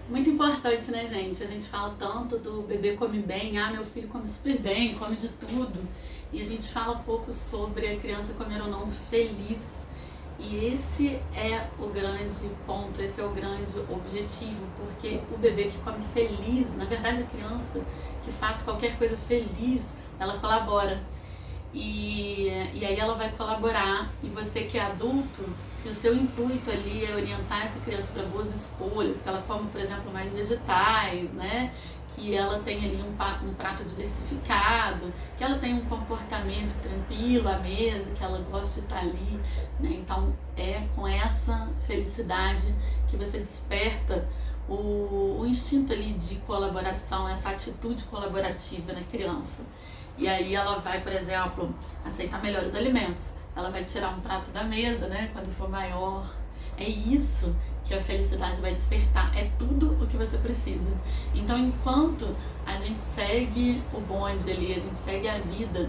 Muito importante, né, gente? A gente fala tanto do bebê come bem, meu filho come super bem, come de tudo. E a gente fala pouco sobre a criança comer ou não feliz. E esse é o grande ponto, esse é o grande objetivo, porque o bebê que come feliz, na verdade a criança que faz qualquer coisa feliz, ela colabora. E aí ela vai colaborar, e você que é adulto, se o seu intuito ali é orientar essa criança para boas escolhas, que ela come, por exemplo, mais vegetais, né? Que ela tenha ali um prato diversificado, que ela tenha um comportamento tranquilo à mesa, que ela goste de estar ali, né? Então é com essa felicidade que você desperta o instinto ali de colaboração, essa atitude colaborativa na criança. E aí ela vai, por exemplo, aceitar melhor os alimentos. Ela vai tirar um prato da mesa, né, quando for maior. É isso que a felicidade vai despertar. É tudo o que você precisa. Então, enquanto a gente segue o bonde ali, a gente segue a vida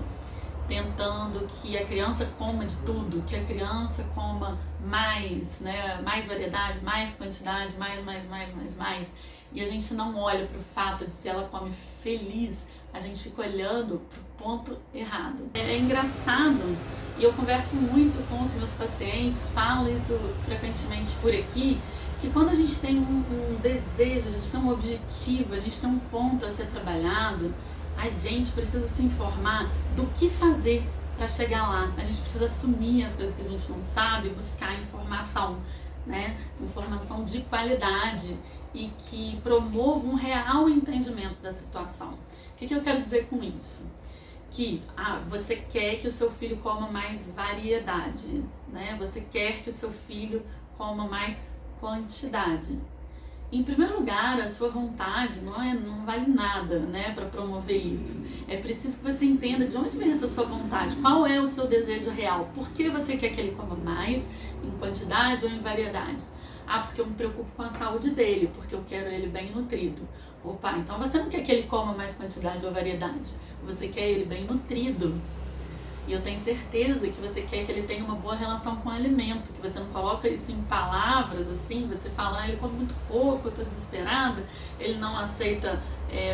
tentando que a criança coma de tudo, que a criança coma mais, né, mais variedade, mais quantidade, mais, e a gente não olha para o fato de se ela come feliz, a gente fica olhando para o ponto errado. É engraçado, e eu converso muito com os meus pacientes, falo isso frequentemente por aqui, que quando a gente tem um desejo, a gente tem um objetivo, a gente tem um ponto a ser trabalhado, a gente precisa se informar do que fazer para chegar lá. A gente precisa assumir as coisas que a gente não sabe, buscar informação, né? Informação de qualidade e que promova um real entendimento da situação. O que eu quero dizer com isso? Que você quer que o seu filho coma mais variedade, né? Você quer que o seu filho coma mais quantidade. Em primeiro lugar, a sua vontade não vale nada, né, para promover isso. É preciso que você entenda de onde vem essa sua vontade, qual é o seu desejo real, por que você quer que ele coma mais, em quantidade ou em variedade. Porque eu me preocupo com a saúde dele, porque eu quero ele bem nutrido. Opa, então você não quer que ele coma mais quantidade ou variedade, você quer ele bem nutrido. E eu tenho certeza que você quer que ele tenha uma boa relação com o alimento, que você não coloca isso em palavras assim, você fala, ele come muito pouco, eu tô desesperada, ele não aceita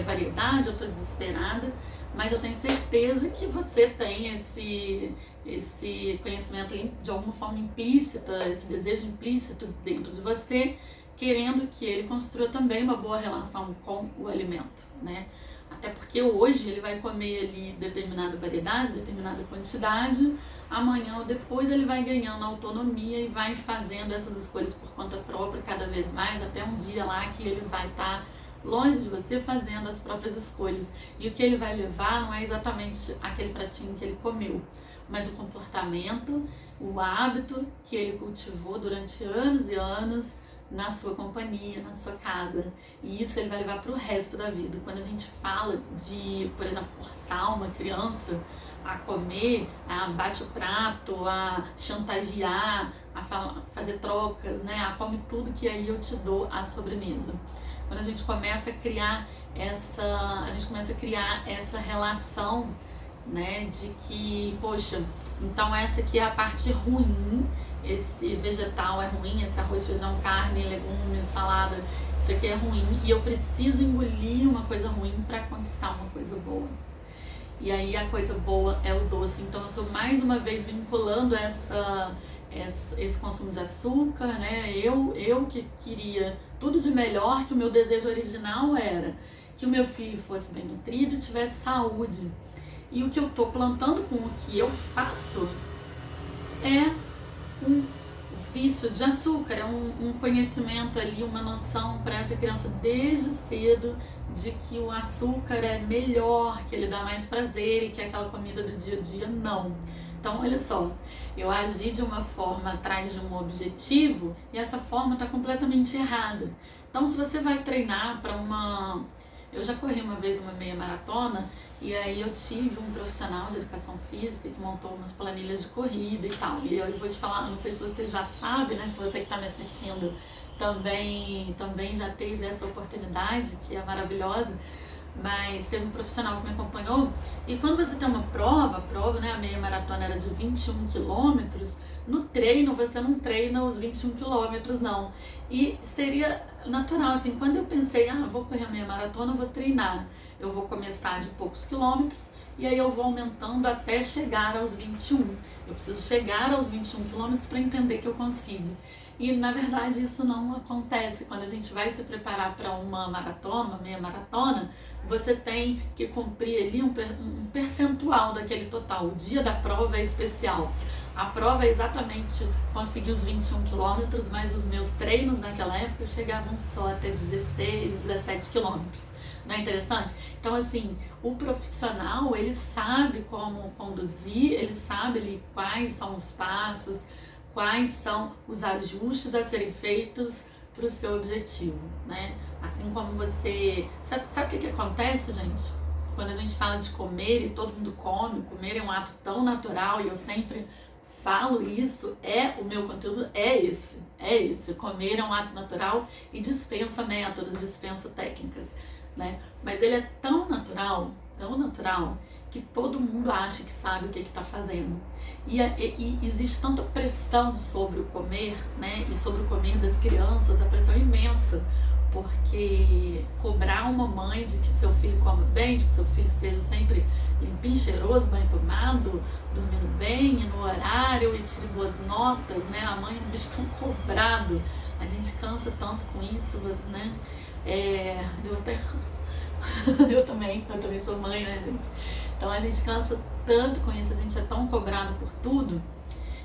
variedade, eu tô desesperada, mas eu tenho certeza que você tem esse conhecimento de alguma forma implícita, esse desejo implícito dentro de você, querendo que ele construa também uma boa relação com o alimento, né? Até porque hoje ele vai comer ali determinada variedade, determinada quantidade, amanhã ou depois ele vai ganhando autonomia e vai fazendo essas escolhas por conta própria cada vez mais, até um dia lá que ele vai estar longe de você fazendo as próprias escolhas. E o que ele vai levar não é exatamente aquele pratinho que ele comeu, mas o comportamento, o hábito que ele cultivou durante anos e anos na sua companhia, na sua casa. E isso ele vai levar para o resto da vida. Quando a gente fala de, por exemplo, forçar uma criança a comer, a bate o prato, a chantagear, fazer trocas, né? Come tudo que aí eu te dou à sobremesa. Quando a gente começa a criar essa relação, né, de que, poxa, então essa aqui é a parte ruim, esse vegetal é ruim, esse arroz, feijão, carne, legumes, salada, isso aqui é ruim e eu preciso engolir uma coisa ruim para conquistar uma coisa boa. E aí a coisa boa é o doce, então eu estou mais uma vez vinculando esse consumo de açúcar, né? Eu que queria tudo de melhor, que o meu desejo original era que o meu filho fosse bem nutrido e tivesse saúde. E o que eu estou plantando com o que eu faço é um vício de açúcar, é um conhecimento ali, uma noção para essa criança desde cedo de que o açúcar é melhor, que ele dá mais prazer e que aquela comida do dia a dia não. Então, olha só, eu agi de uma forma atrás de um objetivo e essa forma está completamente errada. Então, se você vai treinar para Eu já corri uma vez uma meia maratona e aí eu tive um profissional de educação física que montou umas planilhas de corrida e tal. E eu vou te falar, não sei se você já sabe, né? Se você que está me assistindo também já teve essa oportunidade, que é maravilhosa. mas teve um profissional que me acompanhou, e quando você tem uma prova, né, a meia maratona era de 21 quilômetros, no treino você não treina os 21 quilômetros não, e seria natural, assim, quando eu pensei, vou correr a meia maratona, eu vou treinar, eu vou começar de poucos quilômetros, e aí eu vou aumentando até chegar aos 21, eu preciso chegar aos 21 quilômetros para entender que eu consigo. E na verdade isso não acontece. Quando a gente vai se preparar para uma maratona, uma meia maratona, você tem que cumprir ali um percentual daquele total. O dia da prova é especial. A prova é exatamente conseguir os 21 quilômetros, mas os meus treinos naquela época chegavam só até 16, 17 quilômetros. Não é interessante? Então, assim, o profissional, ele sabe como conduzir, ele sabe ali quais são os passos, quais são os ajustes a serem feitos para o seu objetivo, né? Assim como você... Sabe o que acontece, gente? Quando a gente fala de comer e todo mundo come, comer é um ato tão natural e eu sempre falo isso, o meu conteúdo é esse. Comer é um ato natural e dispensa métodos, dispensa técnicas, né? Mas ele é tão natural, que todo mundo acha que sabe o que está fazendo. E existe tanta pressão sobre o comer, né? E sobre o comer das crianças, a pressão é imensa, porque cobrar uma mãe de que seu filho coma bem, de que seu filho esteja sempre limpinho, cheiroso, bem tomado, dormindo bem, e no horário, e tire boas notas, né? A mãe é um bicho tão cobrado, a gente cansa tanto com isso, né? Eu também sou mãe, né, gente? Então a gente cansa tanto com isso, a gente é tão cobrado por tudo.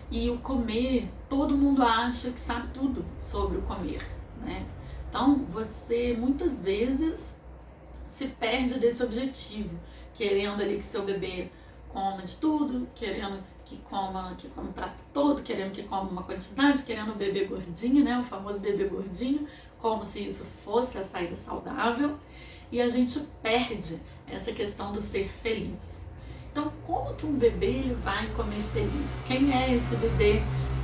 E o comer, todo mundo acha que sabe tudo sobre o comer, né? Então você muitas vezes se perde desse objetivo, querendo ali que seu bebê coma de tudo, querendo que coma o prato todo, querendo que coma uma quantidade, querendo o bebê gordinho, né? O famoso bebê gordinho, como se isso fosse a saída saudável. E a gente perde essa questão do ser feliz. Então, como que um bebê ele vai comer feliz? Quem é esse bebê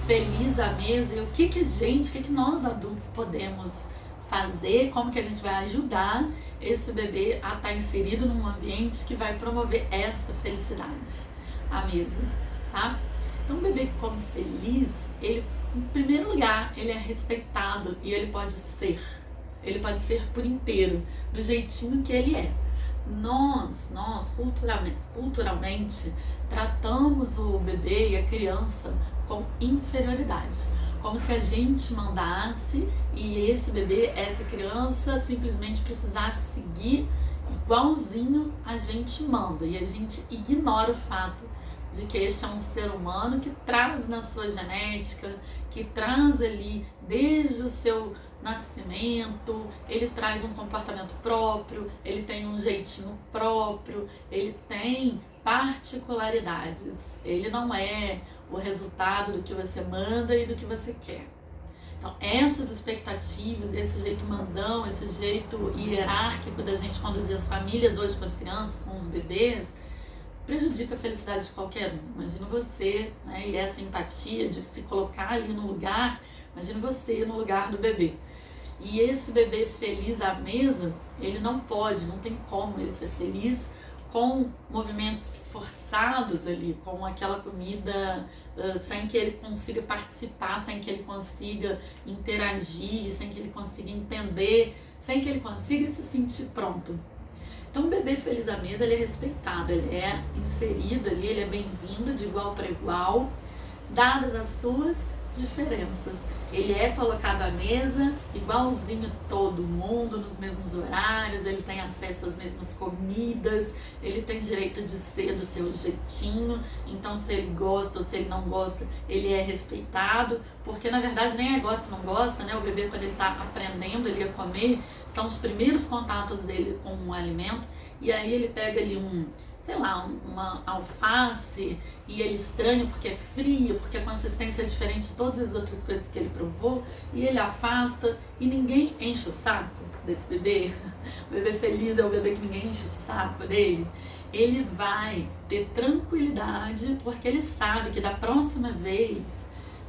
feliz à mesa? E o que nós adultos podemos fazer? Como que a gente vai ajudar esse bebê a estar inserido num ambiente que vai promover essa felicidade à mesa, tá? Então, um bebê que come feliz, ele, em primeiro lugar, ele é respeitado e ele pode ser por inteiro, do jeitinho que ele é. Nós culturalmente, tratamos o bebê e a criança com inferioridade, como se a gente mandasse e esse bebê, essa criança, simplesmente precisasse seguir igualzinho a gente manda, e a gente ignora o fato de que este é um ser humano que traz na sua genética, que traz ali desde o seu nascimento, ele traz um comportamento próprio, ele tem um jeitinho próprio, ele tem particularidades, ele não é o resultado do que você manda e do que você quer. Então essas expectativas, esse jeito mandão, esse jeito hierárquico da gente conduzir as famílias hoje com as crianças, com os bebês, prejudica a felicidade de qualquer um. Imagina você, né, e essa empatia de se colocar ali no lugar, imagina você no lugar do bebê. E esse bebê feliz à mesa, ele não tem como ele ser feliz com movimentos forçados ali, com aquela comida sem que ele consiga participar, sem que ele consiga interagir, sem que ele consiga entender, sem que ele consiga se sentir pronto. Então o bebê feliz à mesa, ele é respeitado, ele é inserido ali, ele é bem-vindo de igual para igual, dadas as suas diferenças. Ele é colocado à mesa igualzinho todo mundo, nos mesmos horários, ele tem acesso às mesmas comidas, ele tem direito de ser do seu jeitinho, então se ele gosta ou se ele não gosta, ele é respeitado, porque na verdade nem é gosta ou não gosta, né? O bebê, quando ele está aprendendo ele a comer, são os primeiros contatos dele com um alimento, e aí ele pega ali uma alface e ele estranha porque é frio, porque a consistência é diferente de todas as outras coisas que ele provou, e ele afasta e ninguém enche o saco desse bebê. O bebê feliz é o bebê que ninguém enche o saco dele. Ele vai ter tranquilidade porque ele sabe que da próxima vez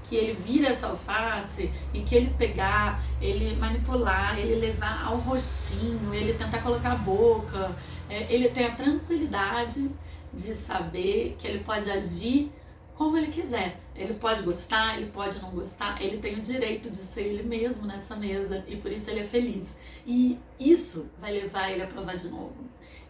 que ele vira essa alface e que ele pegar, ele manipular, ele levar ao rostinho, ele tentar colocar a boca, ele tem a tranquilidade de saber que ele pode agir como ele quiser. Ele pode gostar, ele pode não gostar, ele tem o direito de ser ele mesmo nessa mesa e por isso ele é feliz. E isso vai levar ele a provar de novo.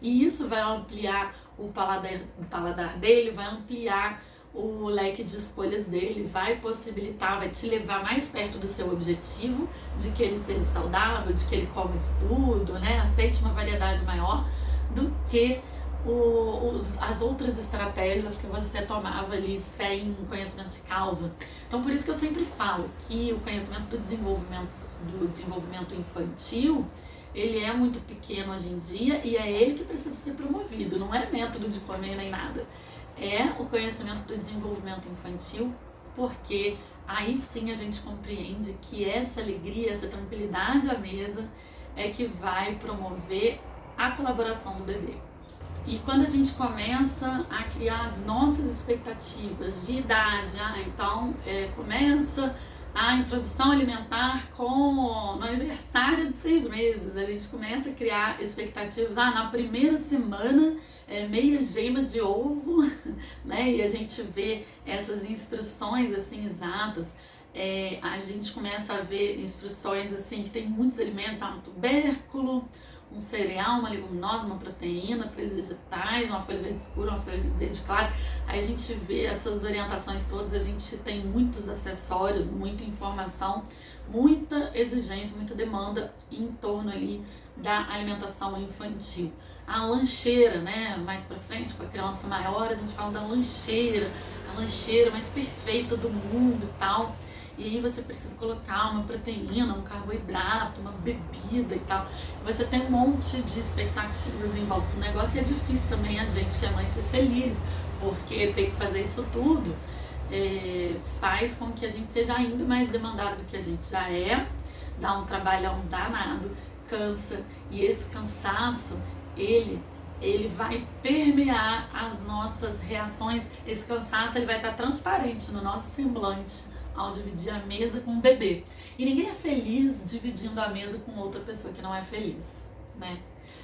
E isso vai ampliar o paladar dele, vai ampliar o leque de escolhas dele, vai possibilitar, vai te levar mais perto do seu objetivo, de que ele seja saudável, de que ele coma de tudo, né? Aceite uma variedade maior do que as outras estratégias que você tomava ali sem conhecimento de causa. Então por isso que eu sempre falo que o conhecimento do desenvolvimento infantil, ele é muito pequeno hoje em dia e é ele que precisa ser promovido, não é método de comer nem nada. É o conhecimento do desenvolvimento infantil, porque aí sim a gente compreende que essa alegria, essa tranquilidade à mesa é que vai promover a colaboração do bebê. E quando a gente começa a criar as nossas expectativas de idade, então começa a introdução alimentar no aniversário de 6 meses, a gente começa a criar expectativas, na primeira semana meia gema de ovo, né? E a gente vê essas instruções assim exatas, a gente começa a ver instruções assim que tem muitos alimentos, um tubérculo, um cereal, uma leguminosa, uma proteína, 3 vegetais, uma folha verde escura, uma folha verde clara. Aí a gente vê essas orientações todas, a gente tem muitos acessórios, muita informação, muita exigência, muita demanda em torno ali da alimentação infantil. A lancheira, né, mais pra frente, com a criança maior, a gente fala da lancheira, a lancheira mais perfeita do mundo e tal. E aí você precisa colocar uma proteína, um carboidrato, uma bebida e tal. Você tem um monte de expectativas em volta do negócio e é difícil também a gente que é mãe ser feliz, porque ter que fazer isso tudo faz com que a gente seja ainda mais demandado do que a gente já é, dá um trabalhão danado, cansa, e esse cansaço, ele vai permear as nossas reações. Esse cansaço ele vai estar transparente no nosso semblante ao dividir a mesa com um bebê. E ninguém é feliz dividindo a mesa com outra pessoa que não é feliz, né?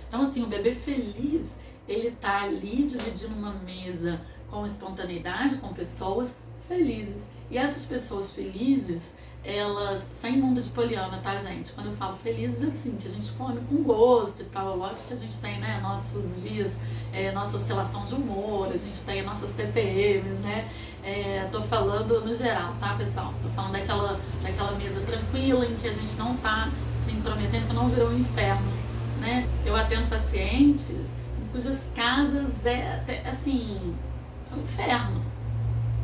Então assim, o bebê feliz, ele tá ali dividindo uma mesa com espontaneidade, com pessoas felizes. E essas pessoas felizes, elas, sem mundo de poliana, tá, gente? Quando eu falo felizes, assim, que a gente come com gosto e tal. Lógico que a gente tem, né, nossos dias, nossa oscilação de humor, a gente tem nossas TPMs, né? Tô falando no geral, tá, pessoal? Tô falando daquela mesa tranquila em que a gente não tá se intrometendo, que não virou um inferno, né? Eu atendo pacientes em cujas casas assim, um inferno.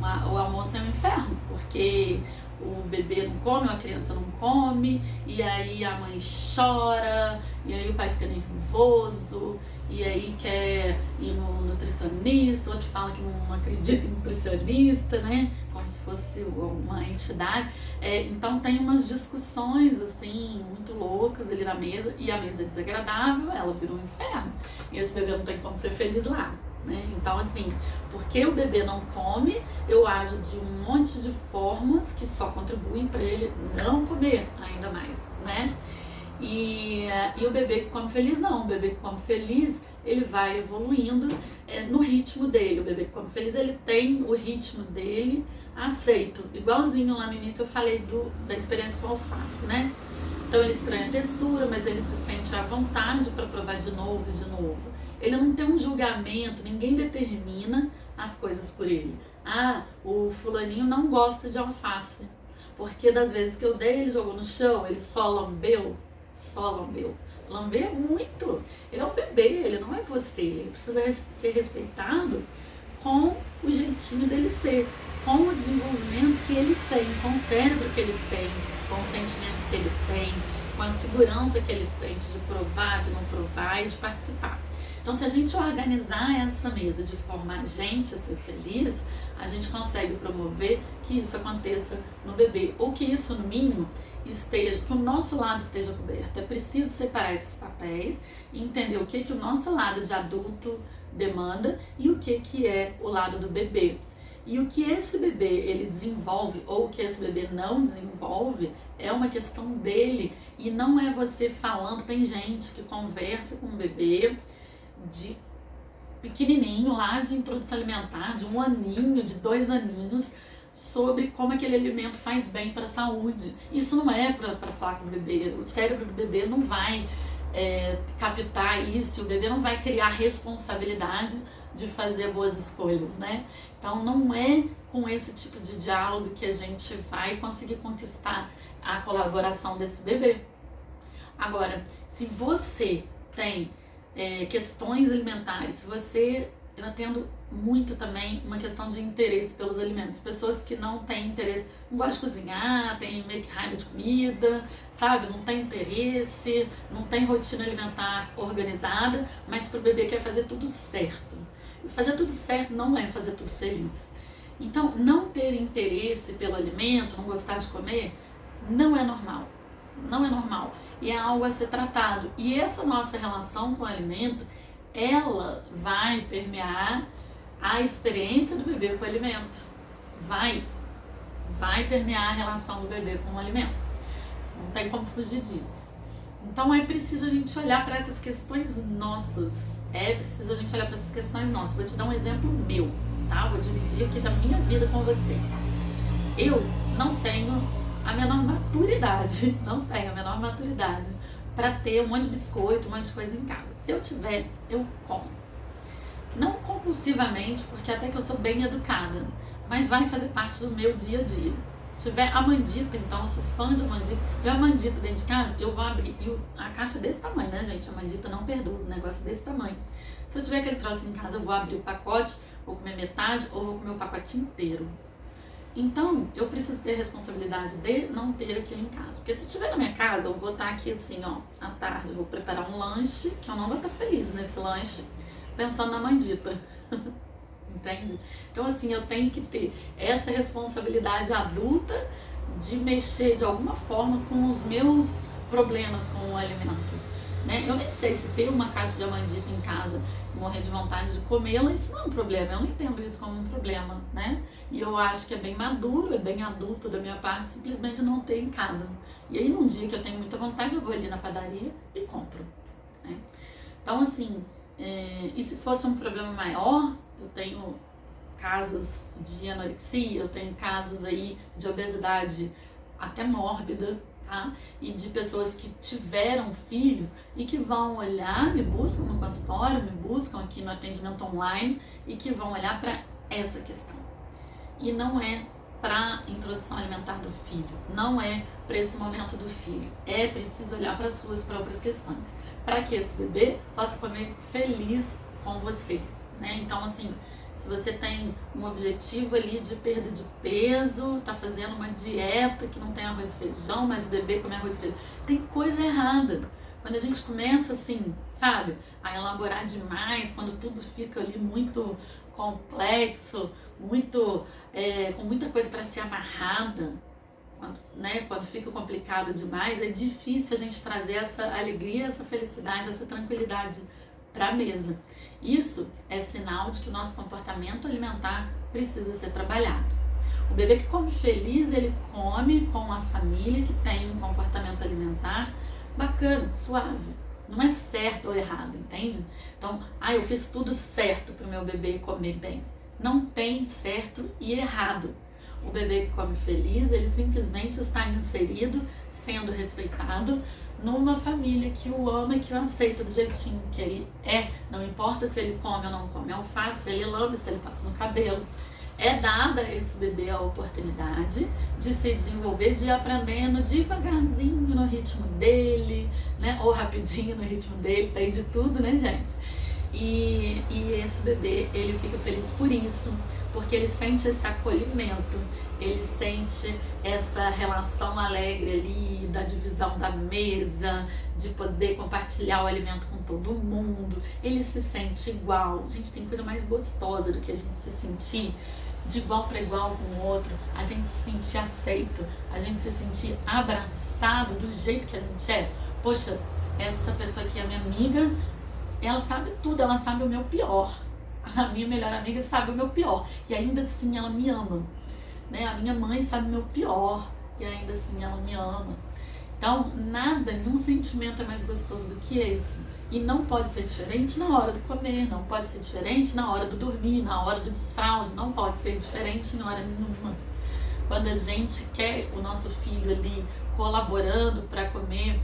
O almoço é um inferno, porque o bebê não come, a criança não come, e aí a mãe chora, e aí o pai fica nervoso, e aí quer ir no nutricionista, outro fala que não acredita em nutricionista, né? Como se fosse uma entidade. Então tem umas discussões assim, muito loucas ali na mesa, e a mesa é desagradável, ela vira um inferno. E esse bebê não tem como ser feliz lá. Né? Então assim, porque o bebê não come, eu ajo de um monte de formas que só contribuem para ele não comer ainda mais, né? E o bebê que come feliz não, o bebê que come feliz, ele vai evoluindo no ritmo dele. O bebê que come feliz, ele tem o ritmo dele aceito, igualzinho lá no início eu falei da experiência com a alface, né? Então ele estranha a textura, mas ele se sente à vontade para provar de novo e de novo. Ele não tem um julgamento, ninguém determina as coisas por ele. O fulaninho não gosta de alface, porque das vezes que eu dei, ele jogou no chão, ele só lambeu. Lamber é muito. Ele é um bebê, ele não é você. Ele precisa ser respeitado com o jeitinho dele ser, com o desenvolvimento que ele tem, com o cérebro que ele tem, com os sentimentos que ele tem, com a segurança que ele sente de provar, de não provar e de participar. Então, se a gente organizar essa mesa de forma a gente a ser feliz, a gente consegue promover que isso aconteça no bebê, ou que isso, no mínimo, que o nosso lado esteja coberto. É preciso separar esses papéis e entender o que o nosso lado de adulto demanda e o que é o lado do bebê. E o que esse bebê ele desenvolve ou o que esse bebê não desenvolve é uma questão dele, e não é você falando. Tem gente que conversa com um bebê de pequenininho lá, de introdução alimentar, de 1 aninho, de 2 aninhos, sobre como aquele alimento faz bem para a saúde. Isso não é para falar com o bebê. O cérebro do bebê não vai captar isso, o bebê não vai criar responsabilidade de fazer boas escolhas, né? Então não é com esse tipo de diálogo que a gente vai conseguir conquistar a colaboração desse bebê. Agora, se você tem questões alimentares, se você... Eu atendo muito também uma questão de interesse pelos alimentos. Pessoas que não têm interesse, não gostam de cozinhar, tem meio que raiva de comida, sabe? Não tem interesse, não tem rotina alimentar organizada, mas pro bebê quer fazer tudo certo. E fazer tudo certo não é fazer tudo feliz. Então, não ter interesse pelo alimento, não gostar de comer, não é normal. Não é normal. E é algo a ser tratado. E essa nossa relação com o alimento, ela vai permear a experiência do bebê com o alimento. Vai permear a relação do bebê com o alimento. Não tem como fugir disso. Então é preciso a gente olhar para essas questões nossas. Vou te dar um exemplo meu, tá? Vou dividir aqui da minha vida com vocês. Eu não tenho a menor maturidade, para ter um monte de biscoito, um monte de coisa em casa. Se eu tiver, eu como. Não compulsivamente, porque até que eu sou bem educada, mas vai fazer parte do meu dia a dia. Se tiver a mandita, então, eu sou fã de mandita. Se tiver a mandita dentro de casa, eu vou abrir. E a caixa é desse tamanho, né, gente? A mandita não perdoa, o negócio é desse tamanho. Se eu tiver aquele troço em casa, eu vou abrir o pacote, vou comer metade ou vou comer o pacote inteiro. Então, eu preciso ter a responsabilidade de não ter aquilo em casa. Porque se estiver na minha casa, eu vou estar aqui assim, ó, à tarde, eu vou preparar um lanche, que eu não vou estar feliz nesse lanche, pensando na mandita. Entende? Então, assim, eu tenho que ter essa responsabilidade adulta de mexer de alguma forma com os meus problemas com o alimento, né? Eu nem sei se ter uma caixa de amandita em casa e morrer de vontade de comê-la, isso não é um problema. Eu não entendo isso como um problema, né? E eu acho que é bem maduro, é bem adulto da minha parte simplesmente não ter em casa. E aí, num dia que eu tenho muita vontade, eu vou ali na padaria e compro, né? Então, assim, e se fosse um problema maior, eu tenho casos de anorexia, eu tenho casos aí de obesidade até mórbida, tá? E de pessoas que tiveram filhos e que vão olhar, me buscam no consultório, me buscam aqui no atendimento online e que vão olhar para essa questão. E não é para introdução alimentar do filho, não é para esse momento do filho. É preciso olhar para as suas próprias questões, para que esse bebê possa comer feliz com você, né? Então, assim, se você tem um objetivo ali de perda de peso, tá fazendo uma dieta que não tem arroz e feijão, mas o bebê come arroz e feijão, tem coisa errada. Quando a gente começa assim, sabe, a elaborar demais, quando tudo fica ali muito complexo, muito, com muita coisa para ser amarrada, quando fica complicado demais, é difícil a gente trazer essa alegria, essa felicidade, essa tranquilidade para a mesa. Isso é sinal de que o nosso comportamento alimentar precisa ser trabalhado. O bebê que come feliz, ele come com a família que tem um comportamento alimentar bacana, suave. Não é certo ou errado, entende? Então, eu fiz tudo certo para o meu bebê comer bem. Não tem certo e errado. O bebê que come feliz, ele simplesmente está inserido, sendo respeitado, numa família que o ama e que o aceita do jeitinho que ele é. Não importa se ele come ou não come alface, se ele lambe, se ele passa no cabelo. É dada a esse bebê a oportunidade de se desenvolver, de ir aprendendo devagarzinho no ritmo dele, né? Ou rapidinho no ritmo dele, tem de tudo, né, gente? E esse bebê, ele fica feliz por isso, porque ele sente esse acolhimento, ele sente essa relação alegre ali, da divisão da mesa, de poder compartilhar o alimento com todo mundo, ele se sente igual. Gente, tem coisa mais gostosa do que a gente se sentir de igual para igual com o outro, a gente se sentir aceito, a gente se sentir abraçado do jeito que a gente é. Poxa, essa pessoa aqui é minha amiga, ela sabe tudo, ela sabe o meu pior. A minha melhor amiga sabe o meu pior e ainda assim ela me ama, né? A minha mãe sabe o meu pior e ainda assim ela me ama. Então, nada, nenhum sentimento é mais gostoso do que esse. E não pode ser diferente na hora do comer, não pode ser diferente na hora do dormir, na hora do desfraude, não pode ser diferente em hora nenhuma. Quando a gente quer o nosso filho ali colaborando para comer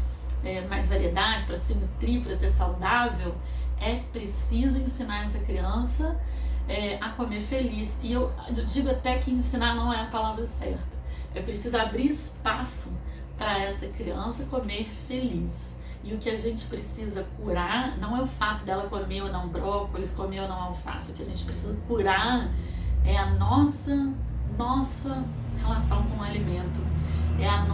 mais variedade, para se nutrir, para ser saudável, é preciso ensinar essa criança a comer feliz. E eu digo até que ensinar não é a palavra certa. É preciso abrir espaço para essa criança comer feliz. E o que a gente precisa curar não é o fato dela comer ou não brócolis, comer ou não alface. O que a gente precisa curar é a nossa relação com o alimento. É a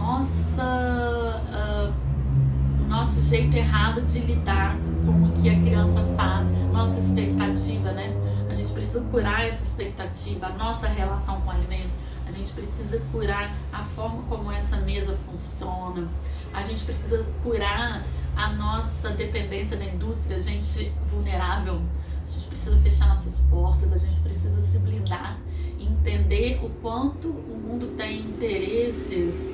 o nosso jeito errado de lidar com o que a criança faz, nossa expectativa, né? A gente precisa curar essa expectativa, a nossa relação com o alimento. A gente precisa curar a forma como essa mesa funciona. A gente precisa curar a nossa dependência da indústria, a gente vulnerável. A gente precisa fechar nossas portas, a gente precisa se blindar, entender o quanto o mundo tem interesses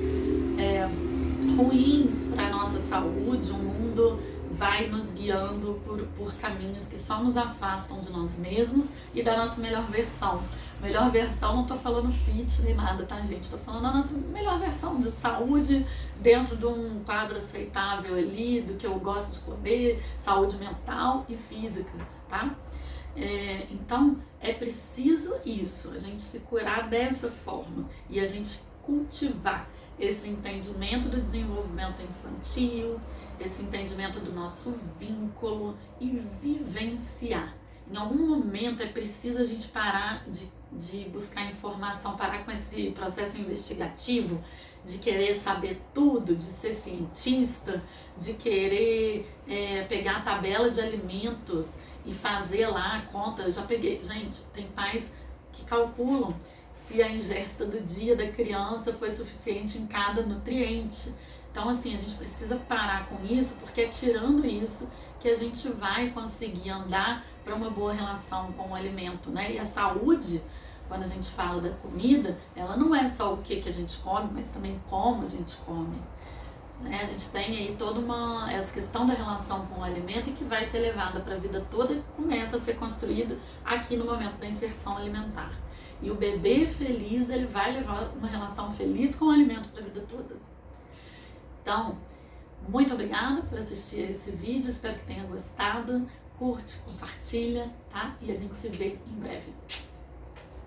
ruins para a nossa saúde. O mundo vai nos guiando por caminhos que só nos afastam de nós mesmos e da nossa melhor versão. Melhor versão, não tô falando fit nem nada, tá, gente? Tô falando a nossa melhor versão de saúde dentro de um quadro aceitável ali, do que eu gosto de comer, saúde mental e física, tá? Então, é preciso isso, a gente se curar dessa forma e a gente cultivar esse entendimento do desenvolvimento infantil, esse entendimento do nosso vínculo e vivenciar. Em algum momento é preciso a gente parar de buscar informação, parar com esse processo investigativo, de querer saber tudo, de ser cientista, de querer pegar a tabela de alimentos e fazer lá a conta. Eu já peguei, gente, tem pais que calculam se a ingesta do dia da criança foi suficiente em cada nutriente. Então, assim, a gente precisa parar com isso, porque é tirando isso que a gente vai conseguir andar para uma boa relação com o alimento, né? E a saúde, quando a gente fala da comida, ela não é só o que a gente come, mas também como a gente come, né? A gente tem aí toda essa questão da relação com o alimento e que vai ser levada para a vida toda e começa a ser construído aqui no momento da inserção alimentar. E o bebê feliz, ele vai levar uma relação feliz com o alimento para a vida toda. Então, muito obrigada por assistir esse vídeo, espero que tenha gostado. Curte, compartilha, tá? E a gente se vê em breve.